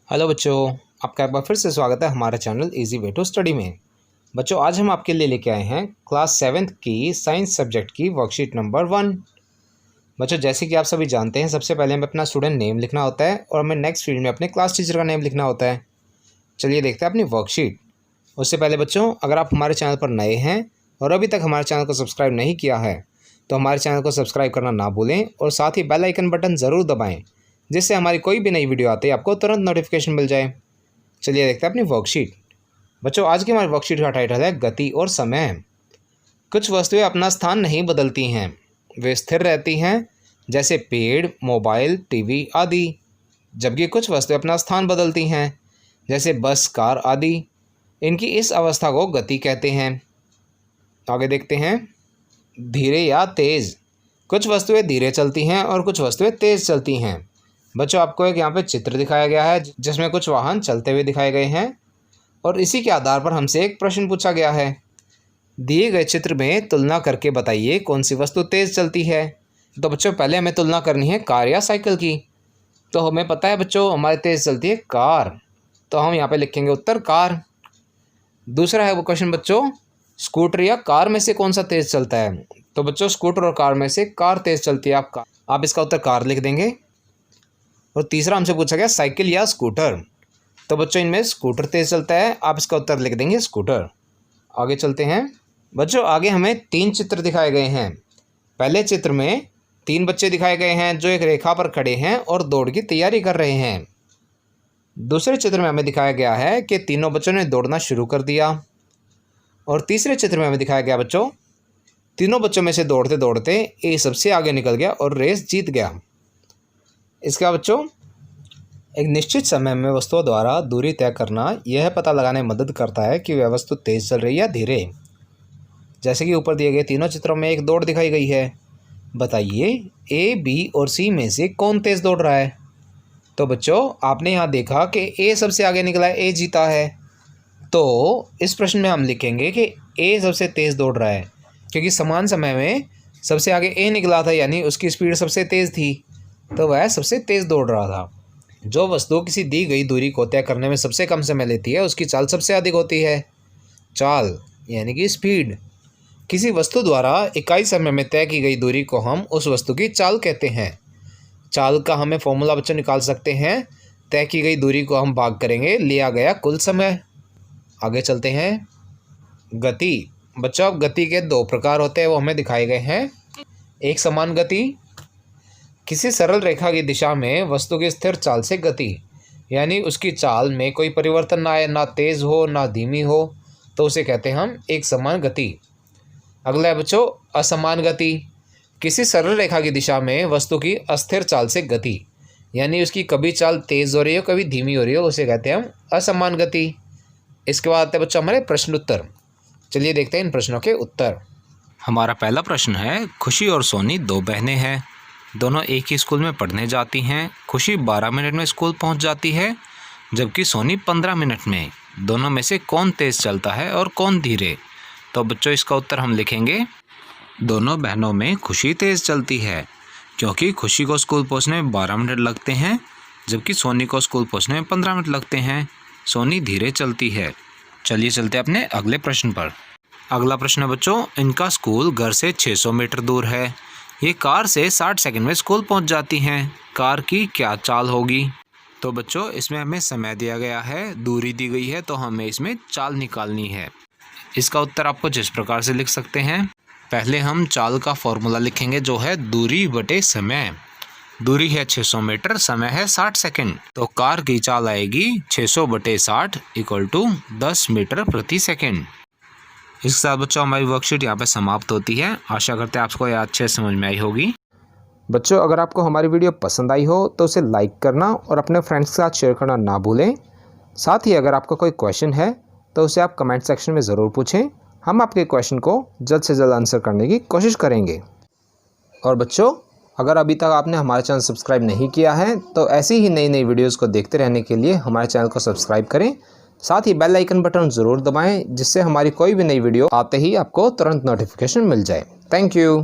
Hello बच्चों, आपका एक बार फिर से स्वागत है हमारे channel easy way to study में। बच्चों, आज हम आपके लिए लेके आए हैं क्लास 7th की साइंस सब्जेक्ट की वर्कशीट नंबर 1। बच्चों, जैसे कि आप सभी जानते हैं, सबसे पहले हमें अपना स्टूडेंट नेम लिखना होता है और हमें नेक्स्ट फील्ड में अपने क्लास टीचर का नेम लिखना होता है। चलिए देखते हैं अपनी वर्कशीट। उससे पहले बच्चों, अगर आप हमारे चैनल पर नए हैं और अभी तक हमारे चैनल को सब्सक्राइब नहीं किया है तो हमारे चैनल को सब्सक्राइब करना ना भूलें और साथ ही बेल आइकन बटन ज़रूर दबाएँ, जिससे हमारी कोई भी नई वीडियो आते ही आपको तुरंत नोटिफिकेशन मिल जाए। चलिए देखते हैं अपनी वर्कशीट। बच्चों, आज की हमारी वर्कशीट का टाइटल है गति और समय। कुछ वस्तुएं अपना स्थान नहीं बदलती हैं, वे स्थिर रहती हैं, जैसे पेड़, मोबाइल, टीवी आदि। जबकि कुछ वस्तुएं अपना स्थान बदलती हैं, जैसे बस, कार आदि। इनकी इस अवस्था को गति कहते हैं। आगे देखते हैं। धीरे या तेज़। कुछ वस्तुएं धीरे चलती हैं और कुछ वस्तुएं तेज़ चलती हैं। बच्चों, आपको एक यहाँ पे चित्र दिखाया गया है जिसमें कुछ वाहन चलते हुए दिखाए गए हैं और इसी के आधार पर हमसे एक प्रश्न पूछा गया है। दिए गए चित्र में तुलना करके बताइए कौन सी वस्तु तेज़ चलती है। तो बच्चों, पहले हमें तुलना करनी है कार या साइकिल की। तो हमें पता है बच्चों, हमारी तेज़ चलती है कार, तो हम यहाँ पे लिखेंगे उत्तर कार। दूसरा है वो क्वेश्चन बच्चों, स्कूटर या कार में से कौन सा तेज़ चलता है। तो बच्चों, स्कूटर और कार में से कार तेज़ चलती है। आप इसका उत्तर कार लिख देंगे। और तीसरा हमसे पूछा गया साइकिल या स्कूटर। तो बच्चों, इनमें स्कूटर तेज़ चलता है, आप इसका उत्तर लिख देंगे स्कूटर। आगे चलते हैं। बच्चों, आगे हमें 3 चित्र दिखाए गए हैं। पहले चित्र में 3 बच्चे दिखाए गए हैं जो एक रेखा पर खड़े हैं और दौड़ की तैयारी कर रहे हैं। दूसरे चित्र में हमें दिखाया गया है कि तीनों बच्चों ने दौड़ना शुरू कर दिया। और तीसरे चित्र में हमें दिखाया गया बच्चों, तीनों बच्चों में से दौड़ते दौड़ते ए सबसे आगे निकल गया और रेस जीत गया। इसका बच्चों, एक निश्चित समय में वस्तुओं द्वारा दूरी तय करना यह पता लगाने में मदद करता है कि वह वस्तु तेज़ चल रही है या धीरे। जैसे कि ऊपर दिए गए तीनों चित्रों में एक दौड़ दिखाई गई है। बताइए ए, बी और सी में से कौन तेज़ दौड़ रहा है। तो बच्चों, आपने यहाँ देखा कि ए सबसे आगे निकला है, ए जीता है। तो इस प्रश्न में हम लिखेंगे कि ए सबसे तेज़ दौड़ रहा है, क्योंकि समान समय में सबसे आगे ए निकला था, यानी उसकी स्पीड सबसे तेज़ थी, तो वह सबसे तेज़ दौड़ रहा था। जो वस्तु किसी दी गई दूरी को तय करने में सबसे कम समय लेती है उसकी चाल सबसे अधिक होती है। चाल यानी कि स्पीड। किसी वस्तु द्वारा इकाई समय में तय की गई दूरी को हम उस वस्तु की चाल कहते हैं। चाल का हमें फॉर्मूला बच्चों निकाल सकते हैं। तय की गई दूरी को हम भाग करेंगे लिया गया कुल समय। आगे चलते हैं। गति। बच्चों, अब गति के 2 प्रकार होते हैं, वो हमें दिखाए गए हैं। एक समान गति। किसी सरल रेखा की दिशा में वस्तु की स्थिर चाल से गति, यानी उसकी चाल में कोई परिवर्तन ना आए, ना तेज़ हो ना धीमी हो, तो उसे कहते हैं हम एक समान गति। अगला है बच्चों असमान गति। किसी सरल रेखा की दिशा में वस्तु की अस्थिर चाल से गति, यानी उसकी कभी चाल तेज़ हो रही हो कभी धीमी हो रही हो, उसे कहते हैं हम असमान गति। इसके बाद आते हैं बच्चों हमारे प्रश्न उत्तर। चलिए देखते हैं इन प्रश्नों के उत्तर। हमारा पहला प्रश्न है, खुशी और सोनी 2 बहनें हैं, दोनों एक ही स्कूल में पढ़ने जाती हैं। खुशी 12 मिनट में स्कूल पहुंच जाती है, जबकि सोनी 15 मिनट में। दोनों में से कौन तेज़ चलता है और कौन धीरे। तो बच्चों, इसका उत्तर हम लिखेंगे, दोनों बहनों में खुशी तेज़ चलती है, क्योंकि खुशी को स्कूल पहुंचने में 12 मिनट लगते हैं, जबकि सोनी को स्कूल पहुंचने में 15 मिनट लगते हैं। सोनी धीरे चलती है। चलिए चलते अपने अगले प्रश्न पर। अगला प्रश्न है बच्चों, इनका स्कूल घर से 600 मीटर दूर है। ये कार से 60 सेकंड में स्कूल पहुंच जाती हैं। कार की क्या चाल होगी। तो बच्चों, इसमें हमें समय दिया गया है, दूरी दी गई है, तो हमें इसमें चाल निकालनी है। इसका उत्तर आपको जिस प्रकार से लिख सकते हैं, पहले हम चाल का फॉर्मूला लिखेंगे जो है दूरी बटे समय। दूरी है 600 मीटर, समय है 60 सेकंड, तो कार की चाल आएगी 600 बटे 60 इक्वल टू 10 मीटर प्रति सेकंड। इसके साथ बच्चों हमारी वर्कशीट यहाँ पे समाप्त होती है। आशा करते हैं आपको यह अच्छे समझ में आई होगी। बच्चों, अगर आपको हमारी वीडियो पसंद आई हो तो उसे लाइक करना और अपने फ्रेंड्स के साथ शेयर करना ना भूलें। साथ ही अगर आपका कोई क्वेश्चन है तो उसे आप कमेंट सेक्शन में ज़रूर पूछें, हम आपके क्वेश्चन को जल्द से जल्द आंसर करने की कोशिश करेंगे। और बच्चों, अगर अभी तक आपने हमारा चैनल सब्सक्राइब नहीं किया है तो ऐसी ही नई नई वीडियोज़ को देखते रहने के लिए हमारे चैनल को सब्सक्राइब करें। साथ ही बेल आइकन बटन ज़रूर दबाएं, जिससे हमारी कोई भी नई वीडियो आते ही आपको तुरंत नोटिफिकेशन मिल जाए। Thank you.